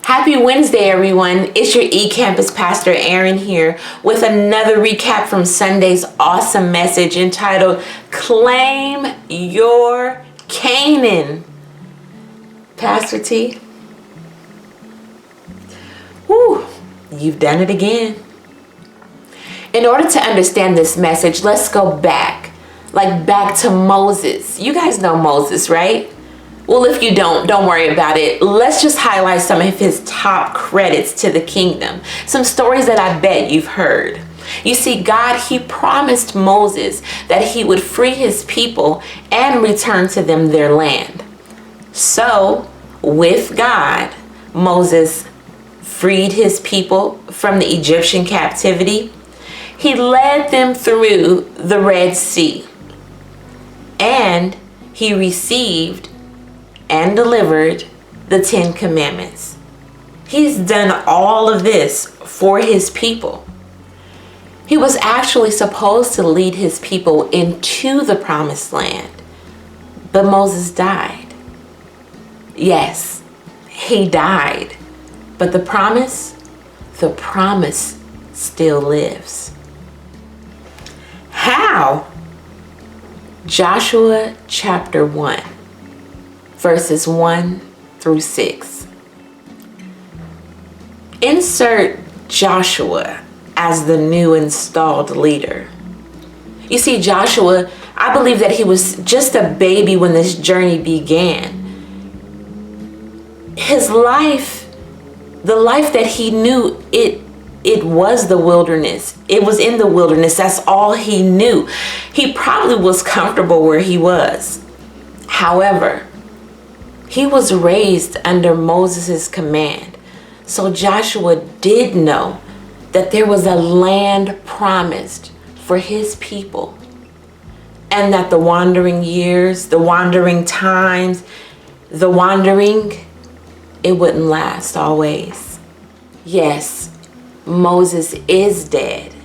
Happy Wednesday, everyone. It's your eCampus Pastor Erin here with another recap from Sunday's awesome message entitled, Claim Your Canaan. Pastor T, whew, you've done it again. In order to understand this message, let's go back to Moses. You guys know Moses, right? Well, if you don't worry about it. Let's just highlight some of his top credits to the kingdom. Some stories that I bet you've heard. You see, God, he promised Moses that he would free his people and return to them their land. So, with God, Moses freed his people from the Egyptian captivity. He led them through the Red Sea. And he received and delivered the 10 Commandments. He's done all of this for his people. He was actually supposed to lead his people into the promised land, but Moses died. Yes, he died, but the promise still lives. How? Joshua chapter 1. Verses 1 through 6. Insert Joshua as the new installed leader. You see, Joshua, I believe that he was just a baby when this journey began. His life, the life that he knew, it was the wilderness. It was in the wilderness. That's all he knew. He probably was comfortable where he was. However, he was raised under Moses' command. So Joshua did know that there was a land promised for his people. And that the wandering years, the wandering times, it wouldn't last always. Yes, Moses is dead,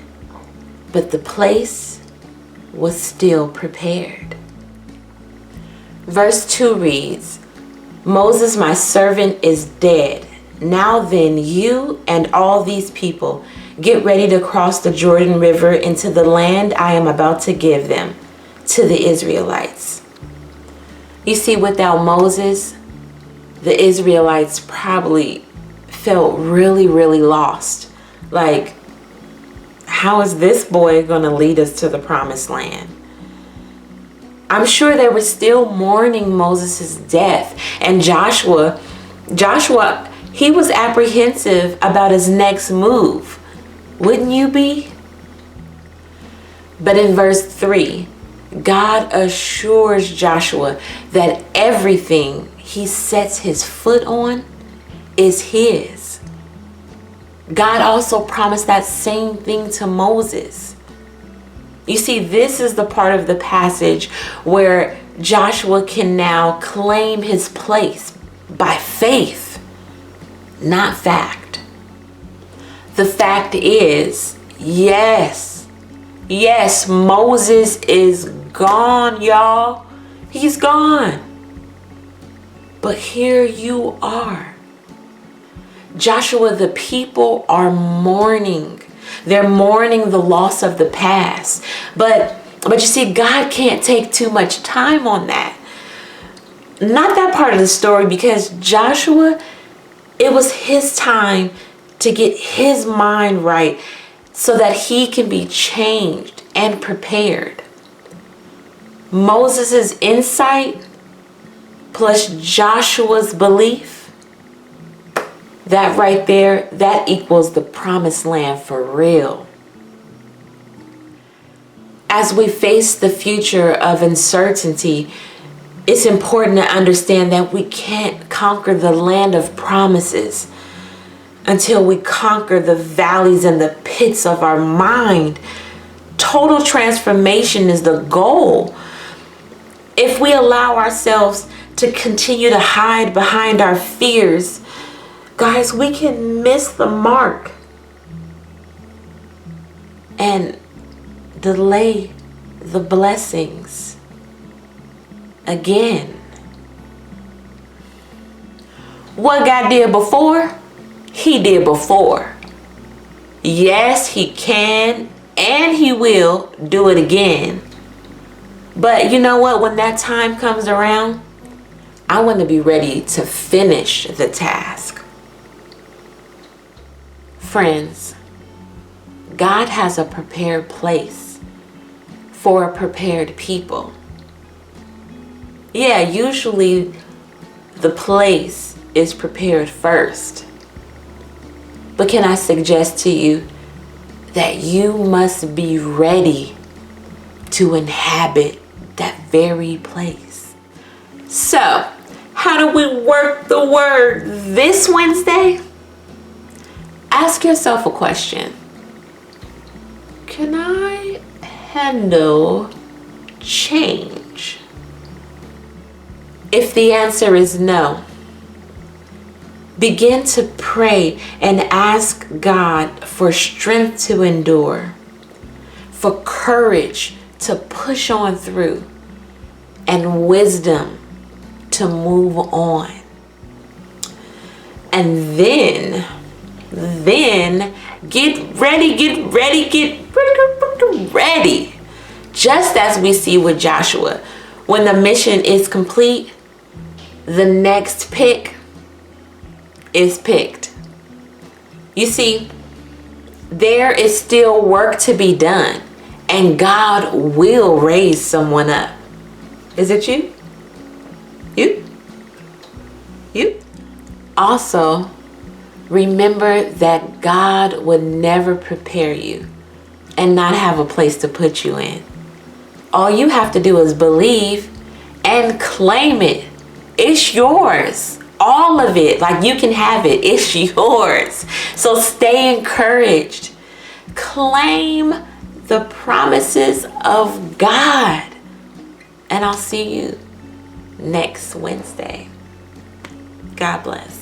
but the place was still prepared. Verse 2 reads, Moses, my servant, is dead. Now then, you and all these people get ready to cross the Jordan River into the land I am about to give them, to the Israelites. You see, without Moses, the Israelites probably felt really, really lost. Like, how is this boy going to lead us to the promised land? I'm sure they were still mourning Moses' death. And Joshua, he was apprehensive about his next move. Wouldn't you be? But in verse 3, God assures Joshua that everything he sets his foot on is his. God also promised that same thing to Moses. You see, this is the part of the passage where Joshua can now claim his place by faith, not fact. The fact is, yes, Moses is gone, y'all. He's gone. But here you are. Joshua, the people are mourning. They're mourning the loss of the past. But you see, God can't take too much time on that. Not that part of the story, because Joshua, it was his time to get his mind right so that he can be changed and prepared. Moses' insight plus Joshua's belief, that right there, that equals the promised land for real. As we face the future of uncertainty, it's important to understand that we can't conquer the land of promises until we conquer the valleys and the pits of our mind. Total transformation is the goal. If we allow ourselves to continue to hide behind our fears, guys, we can miss the mark and delay the blessings again. What God did before, He did before. Yes, he can and he will do it again. But you know what? When that time comes around, I want to be ready to finish the task. Friends, God has a prepared place for a prepared people. Yeah, usually the place is prepared first. But can I suggest to you that you must be ready to inhabit that very place? So, how do we work the word this Wednesday? Ask yourself a question. Can I handle change? If the answer is no, begin to pray and ask God for strength to endure, for courage to push on through, and wisdom to move on. And then get ready. Just as we see with Joshua, when the mission is complete, the next pick is picked. You see, there is still work to be done, and God will raise someone up. Is it you? You? Also, remember that God would never prepare you and not have a place to put you in. All you have to do is believe and claim it. It's yours. All of it. Like, you can have it. It's yours. So stay encouraged. Claim the promises of God. And I'll see you next Wednesday. God bless.